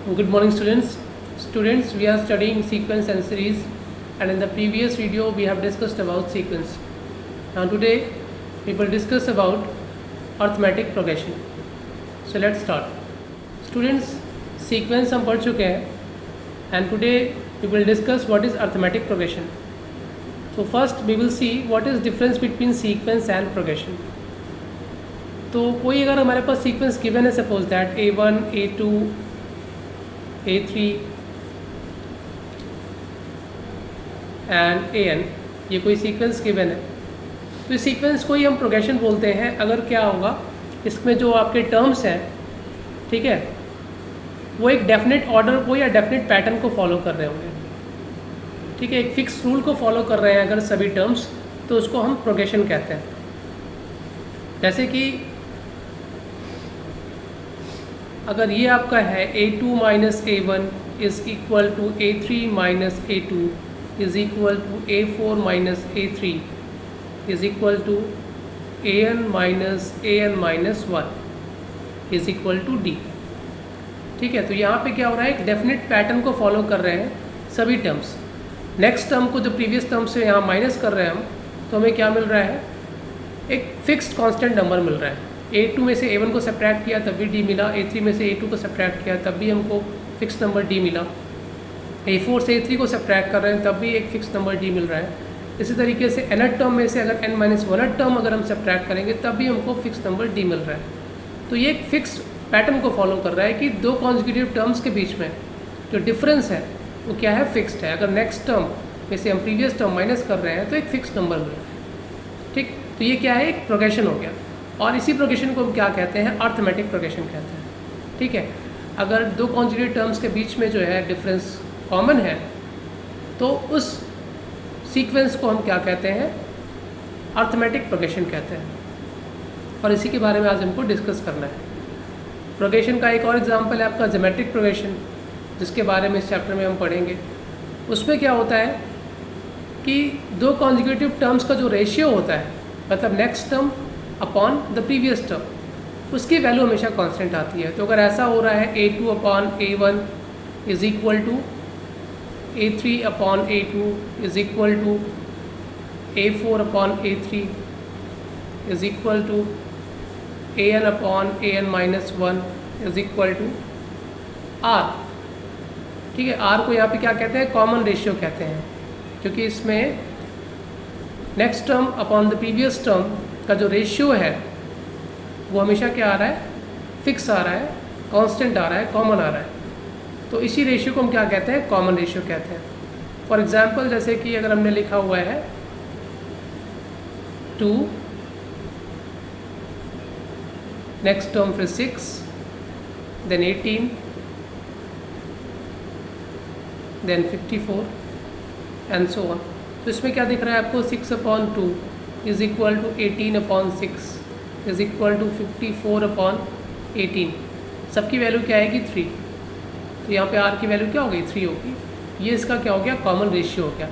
Good morning, students. Students, we are studying sequence and series, and in the previous video we have discussed about sequence. Now today we will discuss about arithmetic progression. So let's start. Students, sequence हम पढ़ चुके हैं, and today we will discuss what is arithmetic progression. So first we will see what is difference between sequence and progression. तो कोई अगर हमारे पास sequence given है, suppose that A1, A2, A3 and AN, ये कोई सीक्वेंस गिवन है, तो इस सीक्वेंस को ही हम प्रोग्रेशन बोलते हैं। अगर क्या होगा, इसमें जो आपके टर्म्स हैं, ठीक है, वो एक डेफिनेट ऑर्डर को या डेफिनेट पैटर्न को फॉलो कर रहे होंगे, ठीक है, एक फिक्स रूल को फॉलो कर रहे हैं अगर सभी टर्म्स, तो उसको हम प्रोग्रेशन कहते हैं। जैसे कि अगर ये आपका है A2 minus A1 is equal to A3 minus A2 is equal to A4 minus A3 is equal to AN minus 1 is equal to D, ठीक है। तो यहाँ पे क्या हो रहा है, एक डेफिनेट पैटर्न को फॉलो कर रहे हैं सभी टर्म्स। नेक्स्ट टर्म को जो प्रीवियस टर्म से यहाँ माइनस कर रहे हैं हम, तो हमें क्या मिल रहा है, एक फिक्स्ड कांस्टेंट नंबर मिल रहा है। A2 में से A1 को सब्ट्रैक्ट किया तब भी D मिला, A3 में से A2 को सब्ट्रैक्ट किया तब भी हमको फिक्स नंबर D मिला, A4 से A3 को सब्ट्रैक्ट कर रहे हैं तब भी एक फिक्स नंबर D मिल रहा है। इसी तरीके से nth टर्म में से अगर n-1th टर्म अगर हम सब्ट्रैक्ट करेंगे तब भी हमको फिक्स नंबर D मिल रहा है। तो ये एक फिक्स पैटर्न को फॉलो कर रहा है कि दो कॉन्जिक्यूटिव टर्म्स के बीच में जो डिफरेंस है वो क्या है, फिक्स्ड है। अगर नेक्स्ट टर्म में से हम प्रीवियस टर्म माइनस कर रहे हैं तो एक फिक्स नंबर मिल रहा है, ठीक। तो ये क्या है, एक प्रोग्रेशन हो गया, और इसी प्रोग्रेशन को हम क्या कहते हैं, अर्थमेटिक प्रोग्रेशन कहते हैं, ठीक है। अगर दो कॉन्जुगेट टर्म्स के बीच में जो है डिफरेंस कॉमन है तो उस सीक्वेंस को हम क्या कहते हैं, अर्थमेटिक प्रोग्रेशन कहते हैं। और इसी के बारे में आज हमको डिस्कस करना है। प्रोग्रेशन का एक और एग्जांपल है आपका ज्योमेट्रिक प्रोग्रेशन, जिसके बारे में इस चैप्टर में हम पढ़ेंगे। उसमें क्या होता है कि दो कॉन्जुगेटिव टर्म्स का जो रेशियो होता है, मतलब next term upon the previous term, उसकी वैल्यू हमेशा कांस्टेंट आती है। तो अगर ऐसा हो रहा है A2 upon A1 is equal to A3 upon A2 is equal to A4 upon A3 is equal to AN upon AN minus 1 is equal to R, ठीक है। R को यहाँ पे क्या कहते हैं, कॉमन रेशियो कहते हैं, क्योंकि इसमें next term upon the previous term का जो रेशियो है वो हमेशा क्या आ रहा है, फिक्स आ रहा है, कांस्टेंट आ रहा है, कॉमन आ रहा है। तो इसी रेशियो को हम क्या कहते हैं, कॉमन रेशियो कहते हैं। फॉर एग्जांपल, जैसे कि अगर हमने लिखा हुआ है 2, नेक्स्ट टर्म फिर 6, then 18, then 54 and so on. तो इसमें क्या दिख रहा है आपको, 6 upon 2 is equal to 18 upon 6 is equal to 54 upon 18। सबकी वैल्यू क्या आएगी, 3। तो यहाँ पे R की वैल्यू क्या हो गई, 3 होगी। ये इसका क्या हो गया, कॉमन रेशियो हो गया।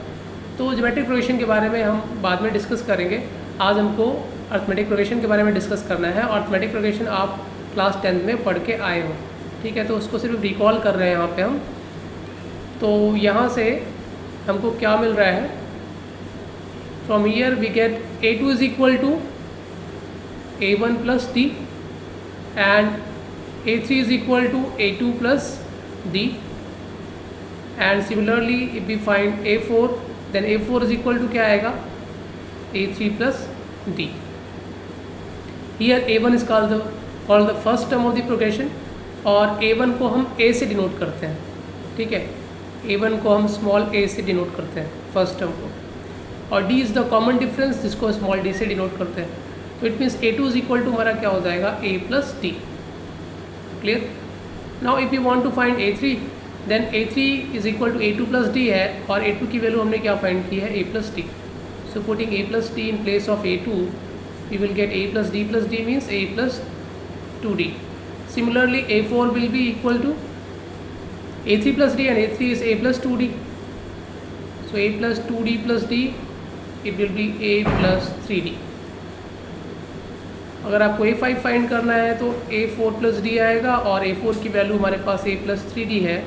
तो ज्योमेट्रिक प्रोग्रेशन के बारे में हम बाद में डिस्कस करेंगे। आज हमको अर्थमेटिक प्रोग्रेशन के बारे में डिस्कस करना है। अर्थमेटिक प्रोग्रेशन आप क्लास 10th में पढ़ के आए हो, ठीक है। तो उसको सिर्फ रिकॉल कर रहे हैं यहाँ पर हम। तो यहाँ से हमको क्या मिल रहा है, from here we get A2 is equal to A1 plus D and A3 is equal to A2 plus D, and similarly if we find A4, then A4 is equal to क्या आएगा, A3 plus D. Here A1 is called the first term of the progression, और A1 को हम A से denote करते हैं, ठीक है। A1 को हम स्मॉल a से डिनोट करते हैं फर्स्ट टर्म को, और D is the common difference जिसको स्मॉल d से डिनोट करते हैं। तो it means A2 is equal to हमारा क्या हो जाएगा, A plus D। Clear. Now if you want to find A3, then A3 is equal to A2 plus D है, और A2 की वैल्यू हमने क्या फाइंड की है, A plus D। So putting A plus D in place of A2, we will get A plus D means A plus 2D। Similarly A4 will be equal to A3 plus D, and A3 is A plus 2D. So A plus 2D plus D, it will be A plus 3D. अगर आपको A5 find करना है तो A4 plus D आएगा, और A4 की value हमारे पास A प्लस 3D है,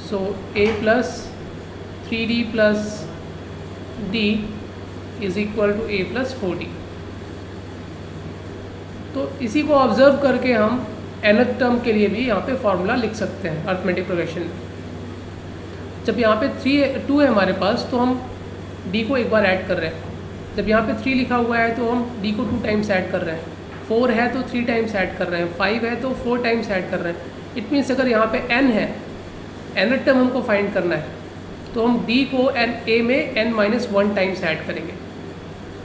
so A plus 3D plus D is equal to A plus 4D। तो इसी को ऑब्जर्व करके हम nth टर्म के लिए भी यहाँ पे फॉर्मूला लिख सकते हैं अर्थमेटिक प्रोग्रेशन में। जब यहाँ पे 2 है हमारे पास तो हम D को एक बार ऐड कर रहे हैं। जब यहाँ पे 3 लिखा हुआ है तो हम D को 2 टाइम्स ऐड कर रहे हैं, 4 है तो 3 टाइम्स ऐड कर रहे हैं, 5 है तो 4 टाइम्स ऐड कर रहे हैं। इट मीन्स अगर यहाँ पे n है, nth टर्म हमको फाइंड करना है, तो हम D को A में n-1 टाइम्स ऐड करेंगे,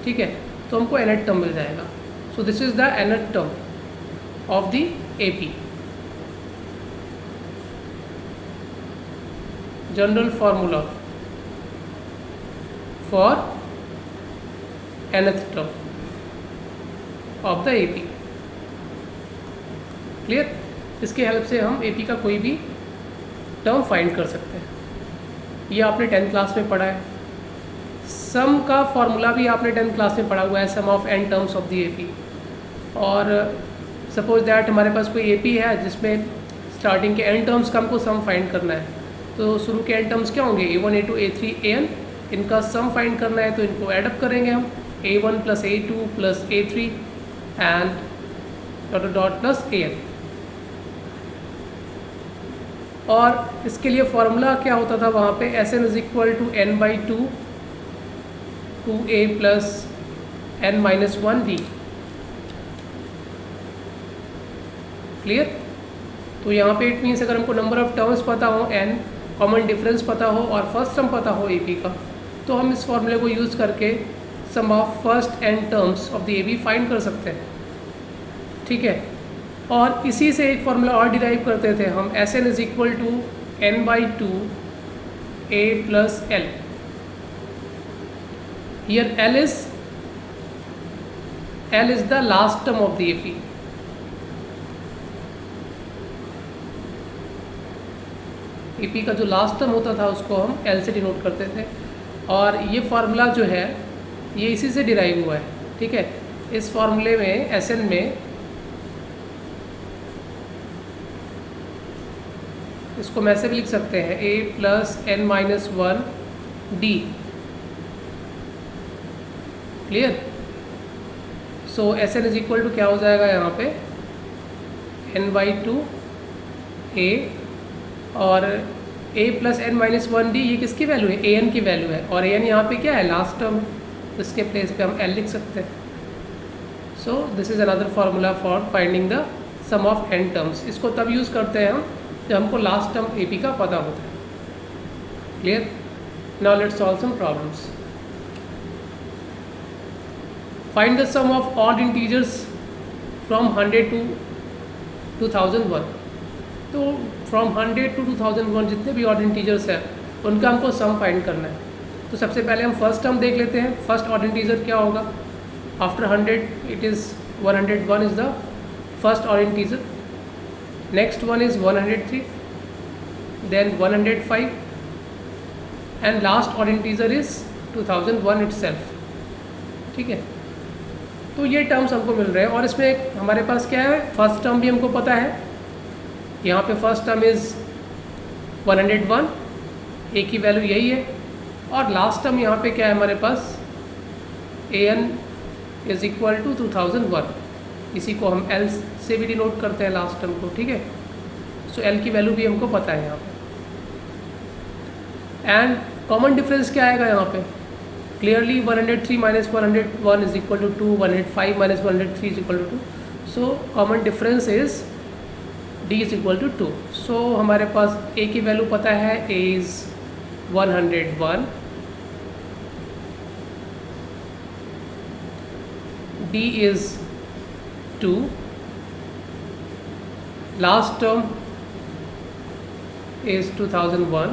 ठीक है, तो हमको nth टर्म मिल जाएगा। सो this is the nth term of the AP। General formula for nth term of the AP। Clear? इसके हेल्प से हम AP का कोई भी टर्म फाइंड कर सकते हैं। ये आपने 10th क्लास में पढ़ा है। सम का फॉर्मूला भी आपने 10th क्लास में पढ़ा हुआ है, sum of n terms of the AP। और सपोज दैट हमारे पास कोई AP है जिसमें स्टार्टिंग के n टर्म्स का हमको सम फाइंड करना है, तो शुरू के n टर्म्स क्या होंगे? A1 A2 A3 AN। इनका सम फाइंड करना है तो इनको एडअप करेंगे हम, A1 plus A2 plus A3 and dot dot plus AN। और इसके लिए फॉर्मूला क्या होता था वहाँ पे? Sn is equal to n/2 2A plus n-1D। Clear? तो यहाँ पे इट मीन्स अगर हमको नंबर ऑफ टर्म्स पता हो, n कॉमन डिफरेंस पता हो और फर्स्ट टर्म पता हो AP का, तो हम इस फॉर्मूले को यूज़ करके sum of first n terms of the AB find कर सकते हैं, ठीक है। और इसी से एक फार्मूला और डिराइव करते थे हम, Sn is equal to n/2 A plus L। Here L is the last term of the AP। AP का जो लास्ट टर्म होता था उसको हम L से डिनोट करते थे, और ये फार्मूला जो है ये इसी से डिराइव हुआ है, ठीक है। इस फार्मूले में Sn में इसको मैं ऐसे भी लिख सकते हैं A plus n-1D। Clear? So Sn is equal to क्या हो जाएगा यहाँ पे? n/2 A, और A प्लस n-1D ये किसकी वैल्यू है? An की वैल्यू है, और An यहाँ पे क्या है? Last term. इसके प्लेस पे हम L लिख सकते हैं। So this is another formula for finding the sum of n terms. इसको तब यूज़ करते हैं हम जब हमको लास्ट टर्म AP का पता होता है। Clear? Now let's solve some problems. Find the sum of odd integers from 100 to 2001। तो फ्रॉम 100 टू 2001 जितने भी ऑड इंटीजर्स हैं उनका हमको सम फाइंड करना है। तो सबसे पहले हम फर्स्ट टर्म देख लेते हैं। फर्स्ट ऑड इंटीजर क्या होगा? After 100 it is 101 is the first odd integer. Next one is 103, then 105 and last odd integer is 2001 itself, ठीक है। तो ये टर्म्स हमको मिल रहे हैं, और इसमें हमारे पास क्या है? फर्स्ट टर्म भी हमको पता है। यहाँ पे फर्स्ट टर्म इज़ 101, A की वैल्यू यही है, और लास्ट टर्म यहाँ पे क्या है हमारे पास? An is equal to 2001। इसी को हम L से भी डिनोट करते हैं लास्ट टर्म को, ठीक है। सो L की वैल्यू भी हमको पता है यहाँ पे। एंड कॉमन डिफरेंस क्या आएगा यहाँ पे? Clearly 103 minus 101 is equal to 2, 105 minus 103 is equal to 2। So common difference is D is equal to 2। So हमारे पास A की वैल्यू पता है, A is 101, D is 2, last term is 2001,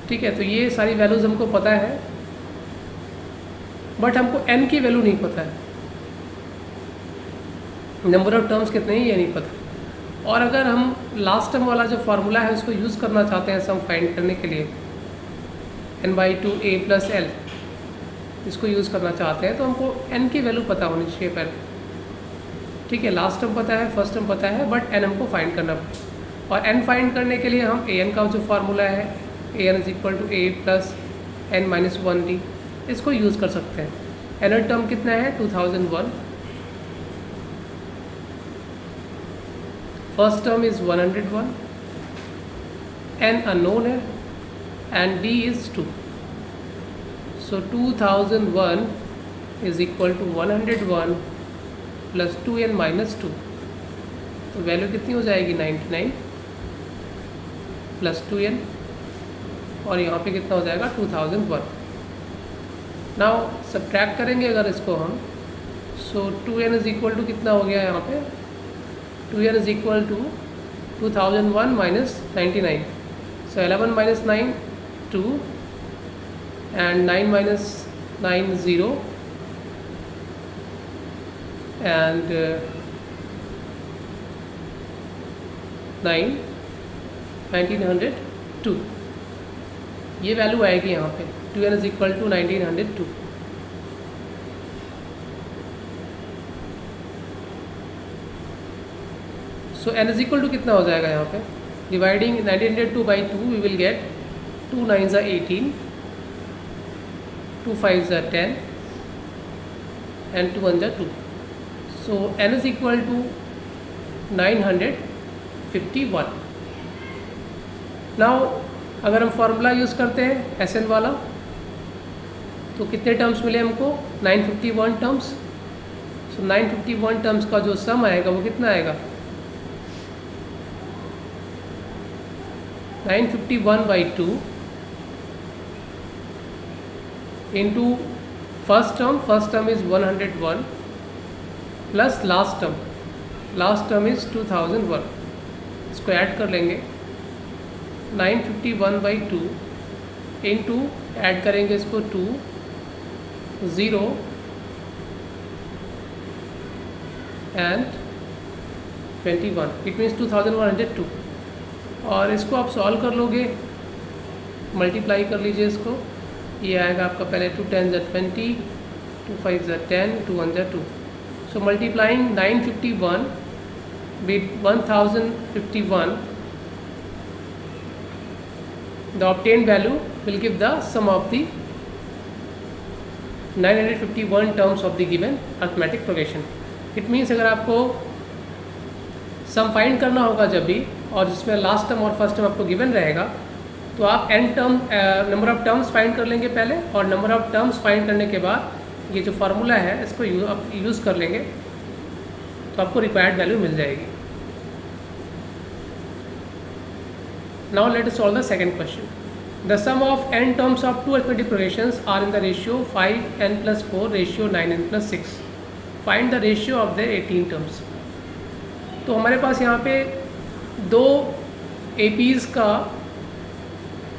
ठीक है। तो ये सारी वैल्यूज़ हमको पता है, बट हमको n की वैल्यू नहीं पता है, नंबर ऑफ टर्म्स कितने हैं ये नहीं पता। और अगर हम लास्ट टर्म वाला जो फार्मूला है उसको यूज़ करना चाहते हैं सम फाइंड करने के लिए, n/2 A प्लस L, इसको यूज़ करना चाहते हैं तो हमको n की वैल्यू पता होनी चाहिए पहले, ठीक है। लास्ट टर्म पता है, फर्स्ट टर्म पता है, बट n हमको फाइंड करना पड़ेगा। और n फाइंड करने के लिए हम an का जो फार्मूला है an is equal to a plus n minus 1d, इसको यूज़ कर सकते हैं। nth टर्म कितना है 2001, first term is 101, n unknown है and d is 2. So 2001 is equal to 101 plus 2n minus 2. तो वैल्यू कितनी हो जाएगी 99 प्लस 2n, और यहाँ पे कितना हो जाएगा 2001। नाउ सब्ट्रैक्ट करेंगे अगर इसको हम, सो 2n इज इक्वल टू कितना हो गया यहाँ पे 2n is equal to 2001 minus 99, so 11 minus 9 2 and 9 minus 9 0 and 9 1902, ये वैल्यू आएगी यहाँ पे 2n is equal to 1902। So n is equal to कितना हो जाएगा यहाँ पे, dividing 1902 by 2 we will get 2 9s are 18, 2 5s are 10 and 2 1s are 2. So n is equal to 951. Now अगर हम फार्मूला यूज़ करते हैं Sn वाला तो कितने टर्म्स मिले हमको 951 टर्म्स। सो 951 टर्म्स का जो सम आएगा वो कितना आएगा 951 by 2 into first term is 101 plus last term is 2001, इसको ऐड कर लेंगे 951 by 2 into ऐड करेंगे इसको 2 0 and 21, इट मीन्स 2102। और इसको आप सॉल्व कर लोगे, मल्टीप्लाई कर लीजिए इसको, ये आएगा आपका पहले 2 10s are 20, 2 5s are 10, 2 1s are 2। So multiplying 951 with 1051, the obtained value will give the sum of the 951 terms of the given arithmetic progression. It means अगर आपको सम फाइंड करना होगा जब भी, और जिसमें लास्ट टर्म और फर्स्ट टर्म आपको गिवन रहेगा, तो आप n term number of terms find कर लेंगे पहले, और नंबर ऑफ टर्म्स फाइंड करने के बाद ये जो फार्मूला है इसको आप यूज़ कर लेंगे तो आपको रिक्वायर्ड वैल्यू मिल जाएगी। Now let us solve the second question. The sum of n terms of 2 arithmetic progressions are in the ratio 5n + 4 ratio 9n + 6। Find the ratio of the 18 terms. तो हमारे पास यहाँ पे दो APs का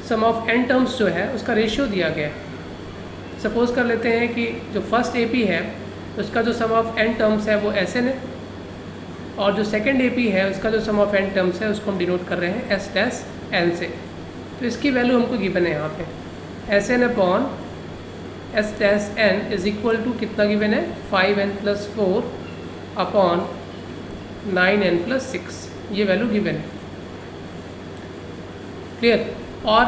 सम of n terms जो है उसका ratio दिया गया है। सपोज़ कर लेते हैं कि जो फर्स्ट AP है उसका जो सम ऑफ n टर्म्स है वो Sn है, और जो सेकंड AP है उसका जो सम ऑफ n टर्म्स है उसको हम डिनोट कर रहे हैं S-n से। तो इसकी वैल्यू हमको गिवन है यहाँ पे Sn upon S-n is equal to कितना गिवन है 5n + 4 अपॉन 9n + 6, ये वैल्यू गिवन है। क्लियर। और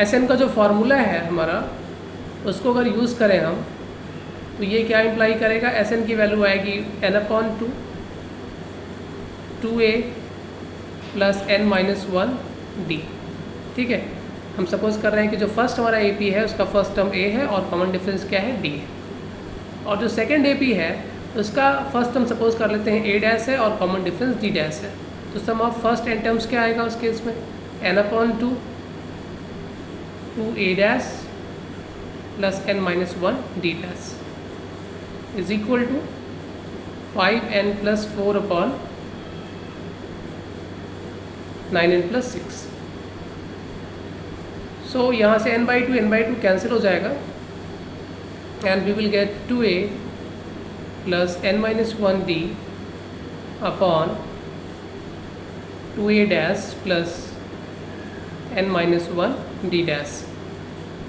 Sn का जो फार्मूला है हमारा उसको अगर यूज़ करें हम तो ये क्या इम्प्लाई करेगा, Sn की वैल्यू आएगी n/2 2a + n-1d। ठीक है, हम सपोज़ कर रहे हैं कि जो फर्स्ट हमारा AP है उसका फर्स्ट टर्म a है और कॉमन डिफरेंस क्या है d है, और जो सेकंड AP है उसका फर्स्ट टर्म सपोज़ कर लेते हैं a' है और कॉमन डिफरेंस d' है। तो sum of first n terms क्या आएगा उस केस में n/2 2a' + n-1d' is equal to 5n + 4 upon 9n + 6। So यहाँ से n/2 कैंसिल हो जाएगा and we will get 2a + n-1d upon 2a' + n-1d'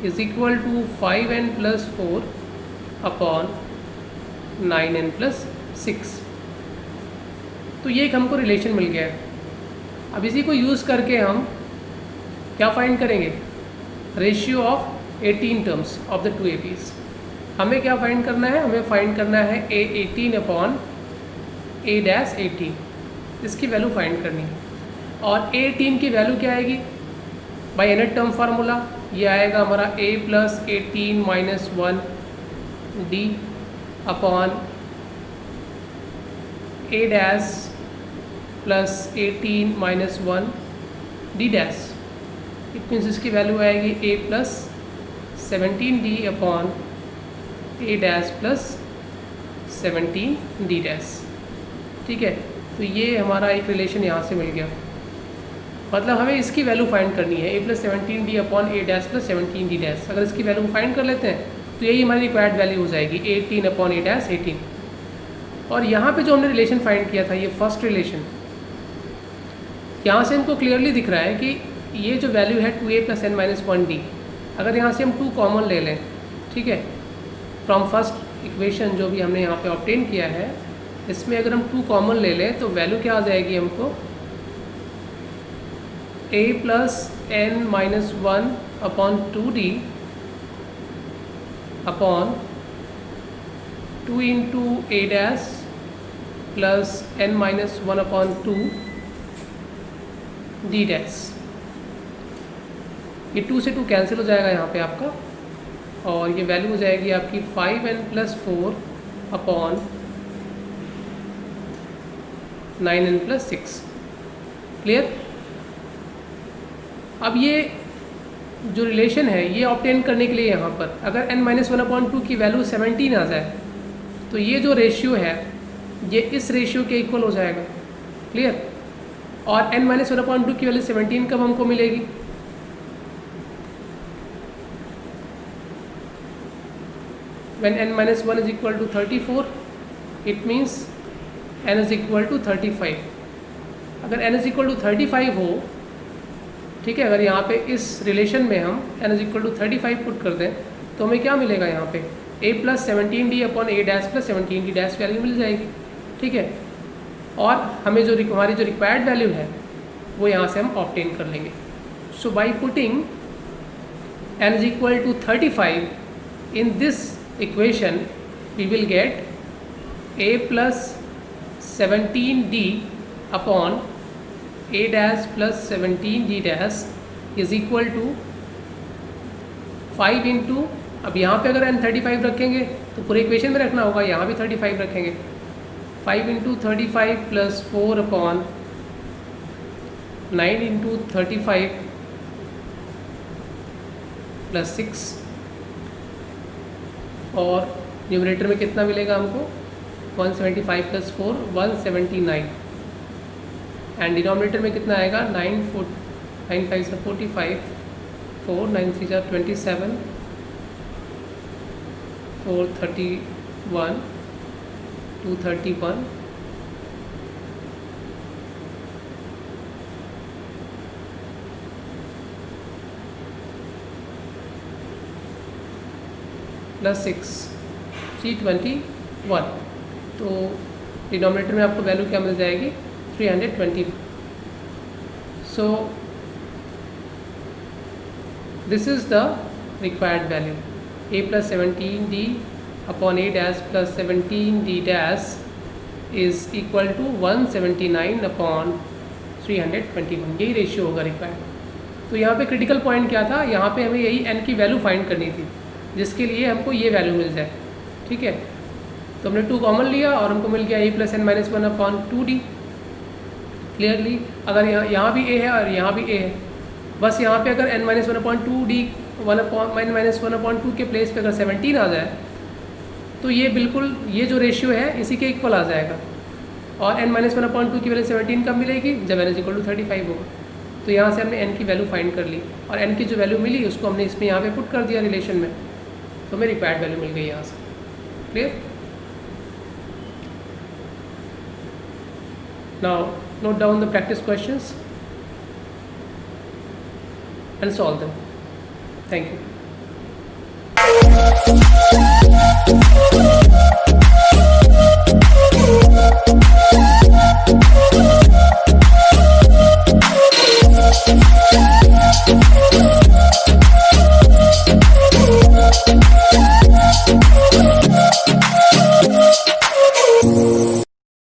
is equal to 5n + 4 upon 9n+6। तो ये एक हमको रिलेशन मिल गया है। अब इसी को यूज़ करके हम क्या फाइंड करेंगे, ratio of 18 terms of the 2 APs। हमें क्या फाइंड करना है, हमें फाइंड करना है A18 अपॉन A-18, इसकी वैल्यू फाइंड करनी है। और A18 की वैल्यू क्या आएगी, बाय एनथ टर्म फार्मूला, ये आएगा हमारा A+18-1D upon A-18-1D dash. It means इसकी वैल्यू आएगी A+17D अपॉन A-+17D डैश। ठीक है, तो ये हमारा एक रिलेशन यहाँ से मिल गया। मतलब हमें इसकी वैल्यू फाइंड करनी है A+17D अपॉन A-+17D डैश। अगर इसकी वैल्यू फाइंड कर लेते हैं तो यही हमारी रिक्वायर्ड वैल्यू हो जाएगी 18 अपॉन A-18। और यहाँ पे जो हमने रिलेशन फाइंड किया था, ये फर्स्ट रिलेशन, यहाँ से हमको क्लियरली दिख रहा है कि ये जो वैल्यू है 2A+n-1D, अगर यहाँ से हम 2 कॉमन ले लें, ठीक है, फ्रॉम फर्स्ट इक्वेशन जो भी हमने यहाँ पे ऑब्टेन किया है, इसमें अगर हम 2 कॉमन ले लें तो वैल्यू क्या आ जाएगी हमको, A+n-1 upon 2D upon 2 into A' plus n-1 upon 2D dash. ये 2 से 2 कैंसिल हो जाएगा यहाँ पे आपका, और ये वैल्यू हो जाएगी आपकी 5n+4 अपॉन 9n+6। क्लियर। अब ये जो रिलेशन है ये ऑब्टेन करने के लिए यहाँ पर अगर n-1 अपॉन 2 की वैल्यू 17 आ जाए तो ये जो रेशियो है ये इस रेशियो के इक्वल हो जाएगा। क्लियर। और n-1 अपॉन 2 की वैल्यू 17 कब हमको मिलेगी, when n-1 is equal to 34, it means n is equal to 35। अगर n is equal to 35 हो, ठीक है, अगर यहाँ पे इस रिलेशन में हम n is equal to 35 put कर दें तो हमें क्या मिलेगा, यहाँ पे A+17D upon A'+17D dash value मिल जाएगी। ठीक है, और हमें जो हमारी जो रिक्वायर्ड वैल्यू है वो यहाँ से हम ऑब्टेन कर लेंगे। So by putting n is equal to 35 in this equation we will get A+17D upon A'+17D dash is equal to 5 into, अब यहाँ पे अगर n 35 रखेंगे तो पूरे इक्वेशन में रखना होगा, यहाँ भी 35 रखेंगे, 5 into 35 plus 4 upon 9 into 35 plus 6, और न्यूमरेटर में कितना मिलेगा हमको 175 प्लस 4 179, एंड डिनोमिनेटर में कितना आएगा 9 5 से 45, 4 9 3 27, 4 31, 2 31, प्लस 6 321। तो डिनोमिनेटर में आपको वैल्यू क्या मिल जाएगी 320। So this is the required value A+17D upon A'+17D dash is equal to 179 upon 321। यही रेशियो होगा रिक्वायर्ड। तो यहाँ पे क्रिटिकल पॉइंट क्या था, यहाँ पे हमें यही n की वैल्यू फाइंड करनी थी जिसके लिए हमको ये वैल्यू मिल जाए। ठीक है, तो हमने 2 कॉमन लिया और हमको मिल गया A+n-1 अपॉन 2D। क्लियरली, अगर यहाँ भी a है और यहाँ भी a है, बस यहाँ पे अगर n-1 अपॉन 2D 1 अपॉन 2 के प्लेस पे अगर 17 आ जाए तो ये बिल्कुल ये जो रेशियो है इसी के इक्वल आ जाएगा। और n-1 अपॉन 2 की वैल्यू 17 कब मिलेगी, जब n = 35 होगा। तो यहाँ से हमने n की वैल्यू फाइंड कर ली, और n की जो वैल्यू मिली उसको हमने इसमें यहाँ पे पुट कर दिया रिलेशन में, तो हमें रिक्वायर्ड वैल्यू मिल गई यहाँ से। Clear. Now note down the practice questions and solve them. Thank you. है।